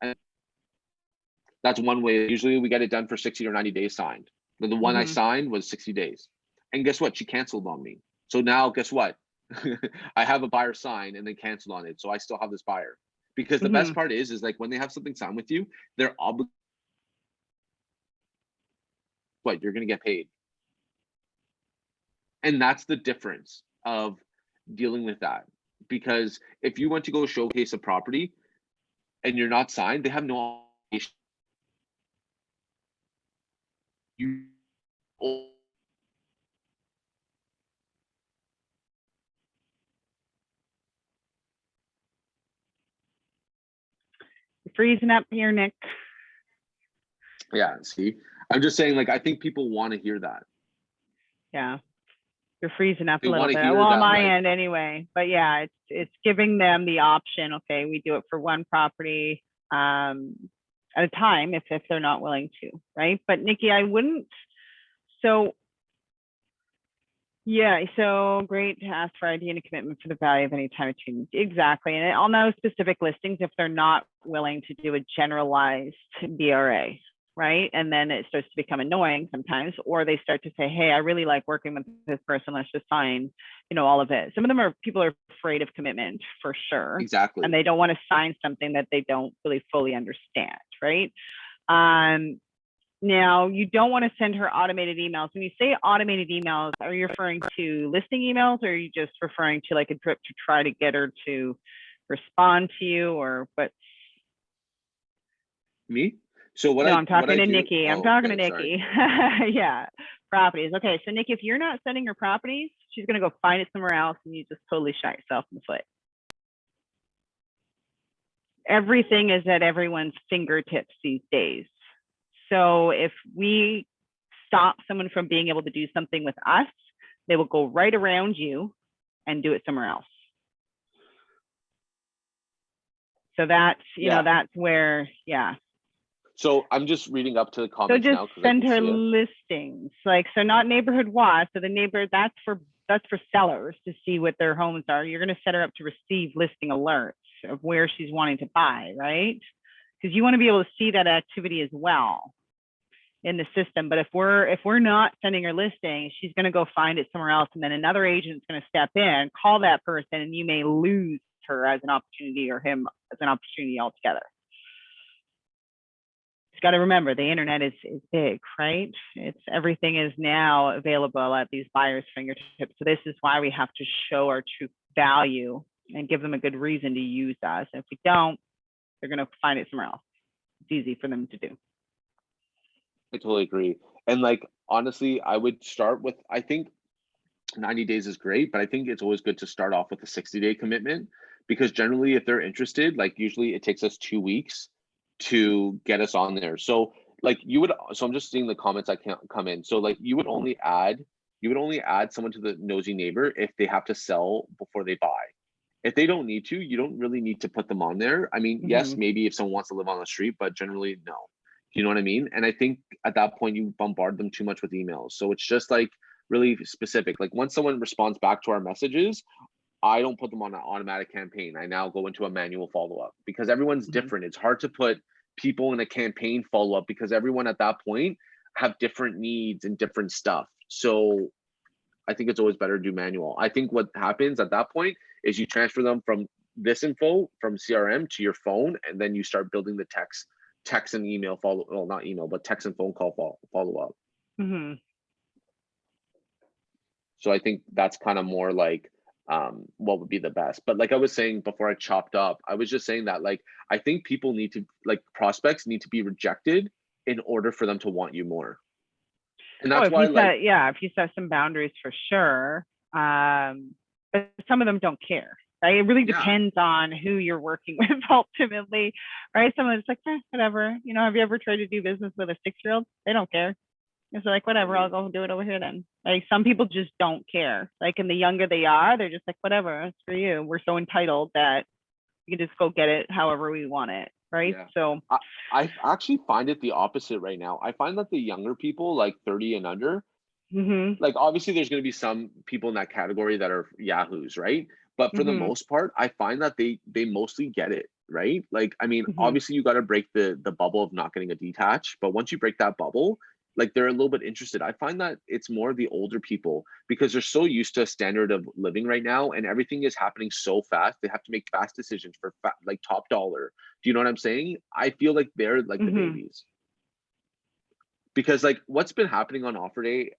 And that's one way. Usually we get it done for 60 or 90 days signed. But the one I signed was 60 days. And guess what? She canceled on me. So now guess what? I have a buyer sign and then canceled on it. So I still have this buyer. Because the best part is like when they have something signed with you, they're obligated. What? You're going to get paid. And that's the difference of dealing with that. Because if you went to go showcase a property and you're not signed, they have no obligation. You You're freezing up here, Nick. Yeah, see, I'm just saying, like, I think people want to hear that. Yeah, you're freezing up They a little want to bit. hear Well, on that, my like, end anyway. But yeah, it's giving them the option. Okay, we do it for one property at a time if they're not willing to, right? But Nikki, I wouldn't. So yeah, so great to ask for ID and a commitment for the value of any time between. Exactly. And I'll know specific listings if they're not willing to do a generalized BRA, right? And then it starts to become annoying sometimes, or they start to say, hey, I really like working with this person. Let's just sign, all of it. Some of them people are afraid of commitment for sure. exactly. And they don't want to sign something that they don't really fully understand, right? Now, you don't want to send her automated emails. When you say automated emails, are you referring to listing emails, or are you just referring to like a drip to try to get her to respond to you, or what? Me? So No, I'm talking to Nikki. I'm talking to Nikki. Nikki. Yeah, properties. Okay, so Nikki, if you're not sending her properties, she's going to go find it somewhere else, and you just totally shot yourself in the foot. Everything is at everyone's fingertips these days. So if we stop someone from being able to do something with us, they will go right around you and do it somewhere else. So that's, you know, that's where, yeah. So I'm just reading up to the So comments just now. send her listings, like, so not neighborhood watch. So the neighbor, that's for sellers to see what their homes are. You're going to set her up to receive listing alerts of where she's wanting to buy, right? Because you want to be able to see that activity as well in the system. But if we're not sending her listing, she's going to go find it somewhere else, and then another agent's going to step in, call that person, and you may lose her as an opportunity, or him as an opportunity altogether. You've got to remember, the internet is big, right? Everything is now available at these buyers' fingertips. So this is why we have to show our true value and give them a good reason to use us. And if we don't, they're going to find it somewhere else. It's easy for them to do. I totally agree. And like, honestly, I would start with, I think 90 days is great, but I think it's always good to start off with a 60-day commitment, because generally if they're interested, like usually it takes us 2 weeks to get us on there. So like so I'm just seeing the comments that can't come in. So like you would only add someone to the nosy neighbor if they have to sell before they buy. If they don't need to, you don't really need to put them on there. I mean, yes, maybe if someone wants to live on the street, but generally no. You know what I mean? And I think at that point you bombard them too much with emails. So it's just like really specific. Like once someone responds back to our messages, I don't put them on an automatic campaign. I now go into a manual follow-up, because everyone's different. It's hard to put people in a campaign follow-up because everyone at that point have different needs and different stuff. So I think it's always better to do manual. I think what happens at that point is you transfer them from this info from CRM to your phone, and then you start building the text and email follow, well, not email, but text and phone call follow-up. So I think that's kind of more like what would be the best. But like I was saying before I chopped up, I was just saying that like I think people need to, like, prospects need to be rejected in order for them to want you more. And that's why, like, if you set some boundaries, for sure. But some of them don't care, right? It really depends on who you're working with ultimately, right? Someone's like, whatever. You know, have you ever tried to do business with a 6-year-old? They don't care. It's like, whatever, I'll go do it over here then. Like, some people just don't care. Like, and the younger they are, they're just like, whatever, it's for you. We're so entitled that we can just go get it however we want it, right? Yeah. So I actually find it the opposite right now. I find that the younger people, like 30 and under, like obviously there's going to be some people in that category that are yahoos, right? But for the most part, I find that they mostly get it, right? Like, I mean, obviously you got to break the bubble of not getting a detached, but once you break that bubble, like, they're a little bit interested. I find that it's more the older people, because they're so used to a standard of living right now, and everything is happening so fast. They have to make fast decisions for like top dollar. Do you know what I'm saying? I feel like they're like the babies. Because like what's been happening on offer day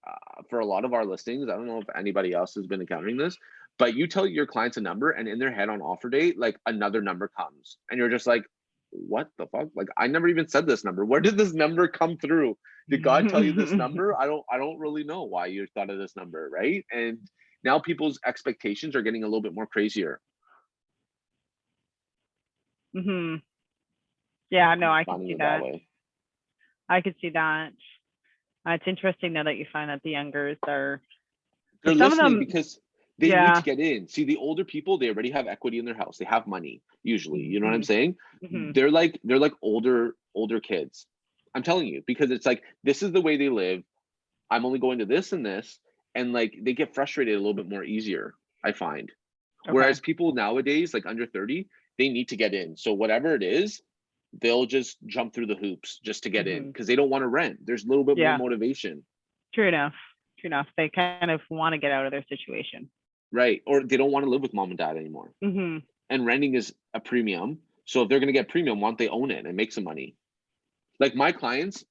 for a lot of our listings, I don't know if anybody else has been encountering this, but you tell your clients a number, and in their head on offer day, like another number comes, and you're just like, what the fuck? Like, I never even said this number. Where did this number come through? Did God tell you this number? I don't really know why you thought of this number, right? And now people's expectations are getting a little bit more crazier. Yeah, no, I can see that. I could see that. It's interesting though that you find that the youngers are, they're some listening of them, because they need to get in. See, the older people, they already have equity in their house. They have money usually. You know what I'm saying? They're like older kids. I'm telling you, because it's like, this is the way they live. I'm only going to this and this, and like they get frustrated a little bit more easier, I find. Whereas people nowadays, like under 30, they need to get in. So whatever it is, they'll just jump through the hoops just to get in, because they don't want to rent. There's a little bit more motivation. True enough. They kind of want to get out of their situation. Right. Or they don't want to live with mom and dad anymore. And renting is a premium. So if they're going to get premium, why don't they own it and make some money? Like my clients,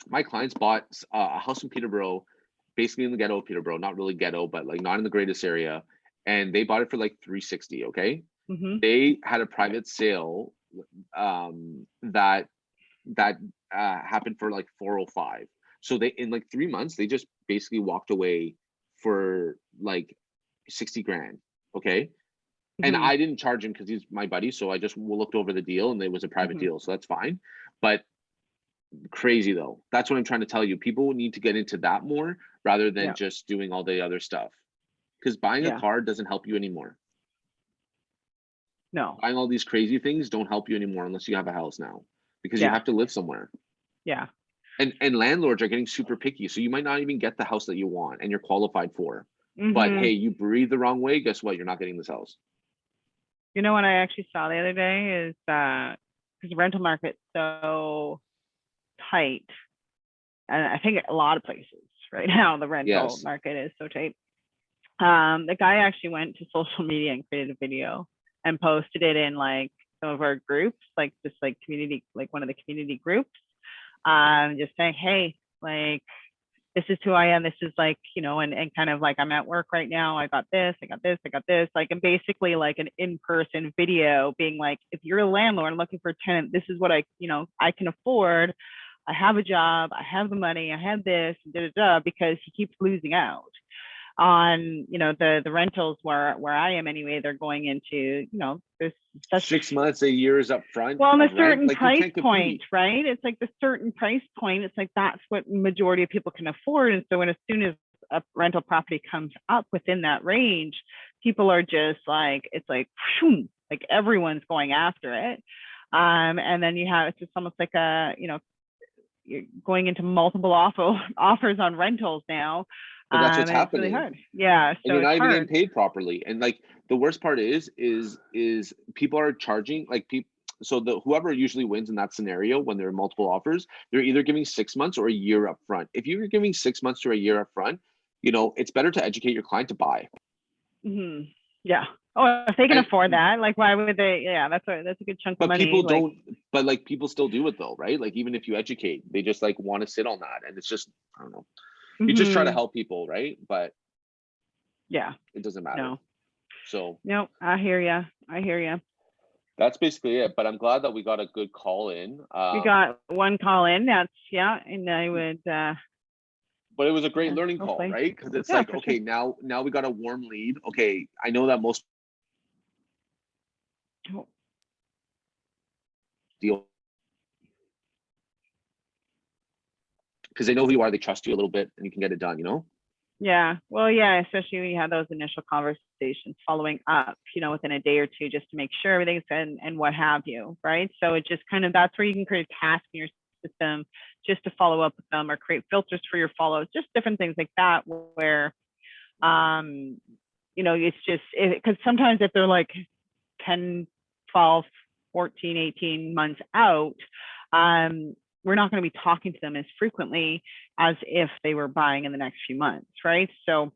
my clients bought a house in Peterborough, basically in the ghetto of Peterborough, not really ghetto, but like not in the greatest area. And they bought it for like 360. Okay. Mm-hmm. They had a private sale that happened for like 405. So they, in like 3 months, they just basically walked away for like 60 grand. Okay. And Mm-hmm. I didn't charge him because he's my buddy. So I just looked over the deal and it was a private Mm-hmm. deal. So that's fine. But crazy though. That's what I'm trying to tell you. People need to get into that more rather than Yeah. just doing all the other stuff. Because buying a Yeah. car doesn't help you anymore. No. Buying all these crazy things don't help you anymore unless you have a house now. Because you Yeah. have to live somewhere. Yeah. And landlords are getting super picky. So you might not even get the house that you want and you're qualified for. Mm-hmm. But hey, you breathe the wrong way, guess what? You're not getting this house. You know what I actually saw the other day is that because the rental market's so tight, and I think a lot of places right now the rental Yes. market is so tight. The guy actually went to social media and created a video and posted it in like some of our groups, like just like community, like one of the community groups, just saying, hey, like this is who I am. This is like, you know, and kind of like I'm at work right now. I got this, I got this, I got this, like, and basically like an in-person video being like, if you're a landlord looking for a tenant, this is what I, you know, I can afford. I have a job, I have the money, I have this, because he keeps losing out on, you know, the rentals where I am anyway. They're going into, you know, there's such 6 months, a year is up front. well, on a of rent. certain Like, you price can't compete. point, right? It's like the certain price point. It's like that's what majority of people can afford. And so when as soon as a rental property comes up within that range, people are just like, it's like, whew, like everyone's going after it. And then you have, it's just almost like a, you know, you're going into multiple offers on rentals now. But that's what's and it's really happening. hard. Yeah. And So you're not it's even hard. getting paid properly. And like the worst part is people are charging like people. So the whoever usually wins in that scenario when there are multiple offers, they're either giving 6 months or a year up front. If you're giving 6 months to a year up front, you know, it's better to educate your client to buy. Mm-hmm. Yeah. Oh, if they can afford that, like, why would they? Yeah, that's a good chunk of But money. people like, don't. But like people still do it though, right? Like even if you educate, they just like want to sit on that, and it's just I don't know. You just try to help people, right? But yeah, it doesn't matter. no. So no, I hear you. I hear you. that's basically it. But I'm glad that we got a good call in. We got one call in. That's and I would. But it was a great learning call, hopefully. right? Because it's Yeah, like, for okay, sure. now we got a warm lead. Okay, I know that most deal because they know who you are, they trust you a little bit, and you can get it done. You know. Yeah. Well, yeah, especially when you have those initial conversations following up, you know, within a day or two, just to make sure everything's and what have you, right? So it just kind of, that's where you can create a task in your system just to follow up with them or create filters for your follows, just different things like that where, you know, it's just, because sometimes if they're like 10, 12, 14, 18 months out, we're not going to be talking to them as frequently as if they were buying in the next few months, right? So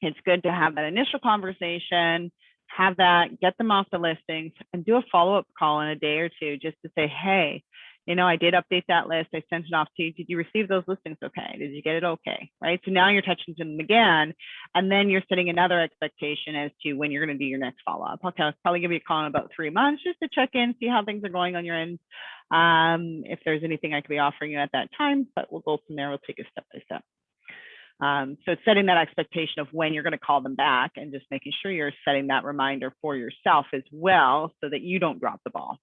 it's good to have that initial conversation, have that, get them off the listings, and do a follow-up call in a day or two just to say, hey, you know, I did update that list. I sent it off to you. Did you receive those listings okay? Did you get it okay? Right? So now you're touching them again, and then you're setting another expectation as to when you're going to do your next follow-up. Okay, I'll probably give you a call in about 3 months just to check in, see how things are going on your end. If there's anything I could be offering you at that time, but we'll go from there. We'll take it step by step. So it's setting that expectation of when you're going to call them back and just making sure you're setting that reminder for yourself as well so that you don't drop the ball,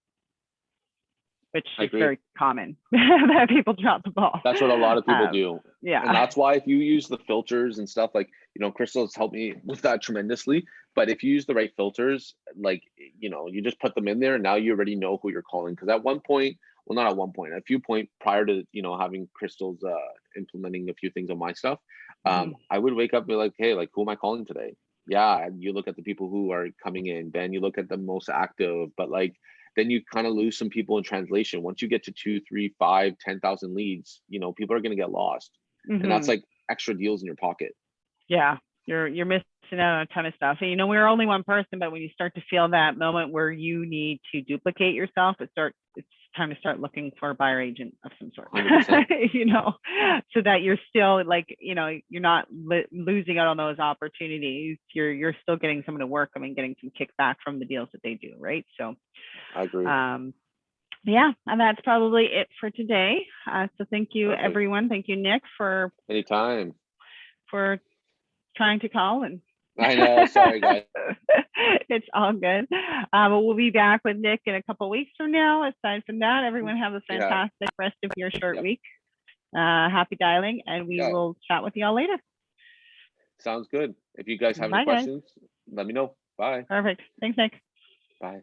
which is very common that people drop the ball. That's what a lot of people do. Yeah. And that's why if you use the filters and stuff, like, you know, Crystal's helped me with that tremendously. But if you use the right filters, like, you know, you just put them in there and now you already know who you're calling. Because at one point, well, not at one point, a few points prior to, you know, having Crystal's implementing a few things on my stuff, I would wake up and be like, hey, like, who am I calling today? Yeah. And you look at the people who are coming in, then you look at the most active, but like, then you kind of lose some people in translation. Once you get to 2, 3, 5, 10,000 leads, you know, people are going to get lost. And that's like extra deals in your pocket. Yeah. You're missing out on a ton of stuff. And, you know, we're only one person, but when you start to feel that moment where you need to duplicate yourself, it's time to start looking for a buyer agent of some sort, 100%. you know, so that you're still like, you know, you're not losing out on those opportunities. You're still getting someone to work. I mean, getting some kickback from the deals that they do, right? So, I agree. yeah, and that's probably it for today. So thank you, Perfect. everyone. Thank you, Nick, for Anytime. trying to call and. I know. Sorry, guys. It's all good. But we'll be back with Nick in a couple weeks from now. Aside from that, everyone have a fantastic rest of your short week. Happy dialing, and we will chat with you all later. Sounds good. If you guys have any questions, let me know. Bye. Perfect. Thanks, Nick. Bye.